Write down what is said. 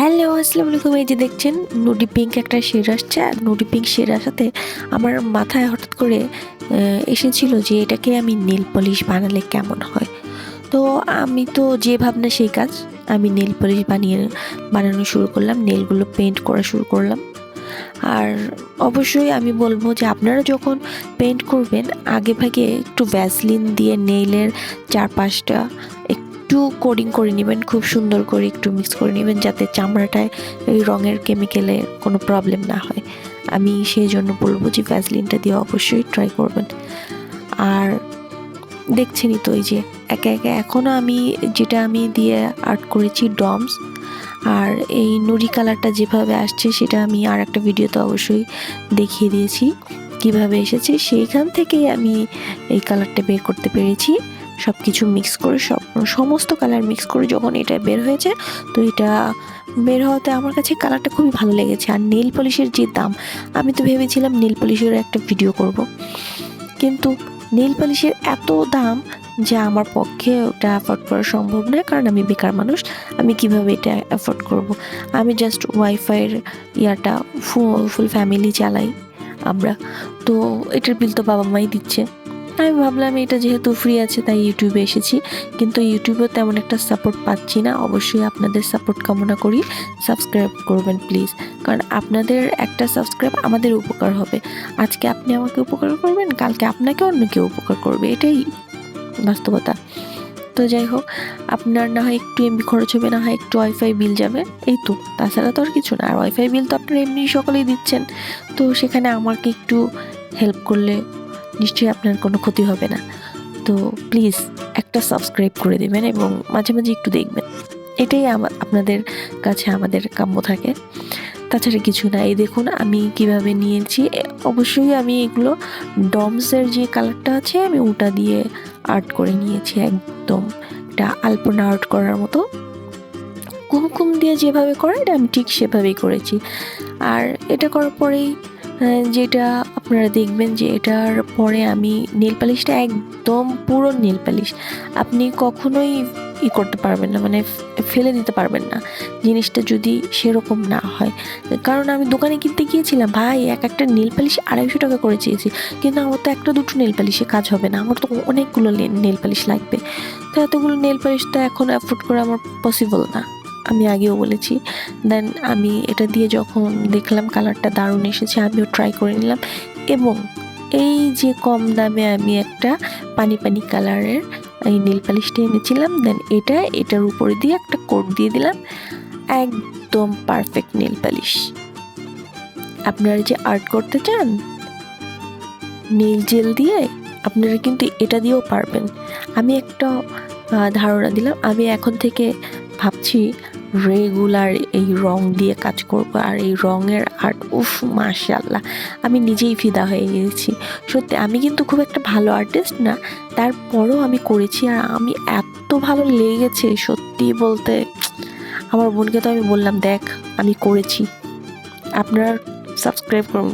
Hello, আসসালামু আলাইকুম। এই যে দেখছেন নুডি পিঙ্ক একটা শেড আসছে, আর নুডি পিঙ্ক শেড আসাতে আমার মাথায় হঠাৎ করে এসেছিল যে এটাকে আমি নেল পলিশ বানালে কেমন হয়। তো আমি তো যে ভাবনা সেই কাজ, আমি নেল পলিশ বানানো শুরু করলাম, নেলগুলো পেন্ট করা শুরু করলাম। আর অবশ্যই আমি বলবো যে আপনারা যখন পেন্ট করবেন আগে ভাগে একটু ভ্যাসলিন দিয়ে নেইলের চারপাশটা একটু কোডিং করে নেবেন, খুব সুন্দর করে একটু মিক্স করে নেবেন যাতে চামড়াটায় এই রঙের কেমিক্যালে কোনো প্রবলেম না হয়। আমি সেই জন্য বলবো যে ভ্যাসলিনটা দিয়ে অবশ্যই ট্রাই করবেন। আর দেখছেনই তো এই যে একে একে এখনও যেটা আমি দিয়ে আর্ট করেছি ডমস, আর এই নুড়ি কালারটা যেভাবে আসছে সেটা আমি আর একটা ভিডিওতে অবশ্যই দেখিয়ে দিয়েছি কিভাবে এসেছে। সেইখান থেকেই আমি এই কালারটা বের করতে পেরেছি। সব কিছু মিক্স করে সমস্ত কালার মিক্স করে যখন এটা বের হয়েছে, তো এটা বের হওয়াতে আমার কাছে কালারটা খুবই ভালো লেগেছে। আর নেল পলিশের যে দাম, আমি তো ভেবেছিলাম নেল পলিশের একটা ভিডিও করব, কিন্তু নেল পলিশের এত দাম যে আমার পক্ষে ওটা অ্যাফোর্ড করা সম্ভব নয়, কারণ আমি বেকার মানুষ। আমি কিভাবে এটা অ্যাফোর্ড করব? আমি জাস্ট ওয়াইফাইয়ের ইয়াটা ফুল ফ্যামিলি চালাই আমরা, তো এটার বিল তো বাবা মাই দিচ্ছে। আমি ভাবলাম এটা যেহেতু ফ্রি আছে তাই ইউটিউবে এসেছি, কিন্তু ইউটিউবে তেমন একটা সাপোর্ট পাচ্ছি না। অবশ্যই আপনাদের সাপোর্ট কামনা করি, সাবস্ক্রাইব করবেন প্লিজ, কারণ আপনাদের একটা সাবস্ক্রাইব আমাদের উপকার হবে। আজকে আপনি আমাকে উপকার করবেন, কালকে আপনাকে অন্য কেউ উপকার করবে, এটাই বাস্তবতা। তো যাই হোক, আপনার না হয় একটু এমবি খরচ হবে, না হয় একটু ওয়াইফাই বিল যাবে, এই তো, তাছাড়া তো আর কিছু না। আর ওয়াইফাই বিল তো আপনারা এমনি সকলেই দিচ্ছেন, তো সেখানে আমাকে একটু হেল্প করলে নিশ্চয়ই আপনার কোনো ক্ষতি হবে না। তো প্লিজ একটা সাবস্ক্রাইব করে দেবেন এবং মাঝে মাঝে একটু দেখবেন, এটাই আপনাদের কাছে আমাদের কাম্য থাকে, তাছাড়া কিছু না। এই দেখুন আমি কিভাবে নিয়েছি। অবশ্যই আমি এগুলো ডমসের যে কালারটা আছে আমি ওটা দিয়ে আর্ট করে নিয়েছি, একদম এটা আলপনা আর্ট করার মতো। কুমকুম দিয়ে যেভাবে করে এটা আমি ঠিক সেভাবেই করেছি। আর এটা করার পরেই যেটা আপনারা দেখবেন যে এটার পরে আমি নেল পালিশটা একদম পুরো নেল পালিশ আপনি কখনোই করতে পারবেন না, মানে ফেলে দিতে পারবেন না জিনিসটা যদি সেরকম না হয়। কারণ আমি দোকানে কিনতে গিয়েছিলাম, ভাই এক একটা নেল পালিশ 250 টাকা করে চেয়েছি, কিন্তু আমার তো একটা দুটো নেল পালিশে কাজ হবে না, আমার তো অনেকগুলো নেল পালিশ লাগবে। তো এতগুলো নেল পালিশ তো এখন অ্যাফোর্ড করা আমার পসিবল না, আমি আগেও বলেছি। দেন আমি এটা দিয়ে যখন দেখলাম কালারটা দারুণ এসেছে, আমিও ট্রাই করে নিলাম। এবং এই যে কম দামে আমি একটা পানি পানি কালারের এই নেল পালিশটা এনেছিলাম, দেন এটার উপরে দিয়ে একটা কোট দিয়ে দিলাম, একদম পারফেক্ট নেল পালিশ। আপনারা যে আর্ট করতে চান নেল জেল দিয়ে, আপনারা কিন্তু এটা দিয়েও পারবেন। আমি একটা ধারণা দিলাম, আমি এখন থেকে ভাবছি রেগুলার এই রং দিয়ে কাজ করব। আর এই রঙের আর্ট, উফ মাশাআল্লাহ, আমি নিজেই ফিদা হয়ে গেছি। সত্যি আমি কিন্তু খুব একটা ভালো আর্টিস্ট না, তারপরও আমি করেছি আর আমি এত ভালো লেগেছে সত্যি বলতে। আমার বোনকে তো আমি বললাম দেখ আমি করেছি। আপনারা সাবস্ক্রাইব করুন।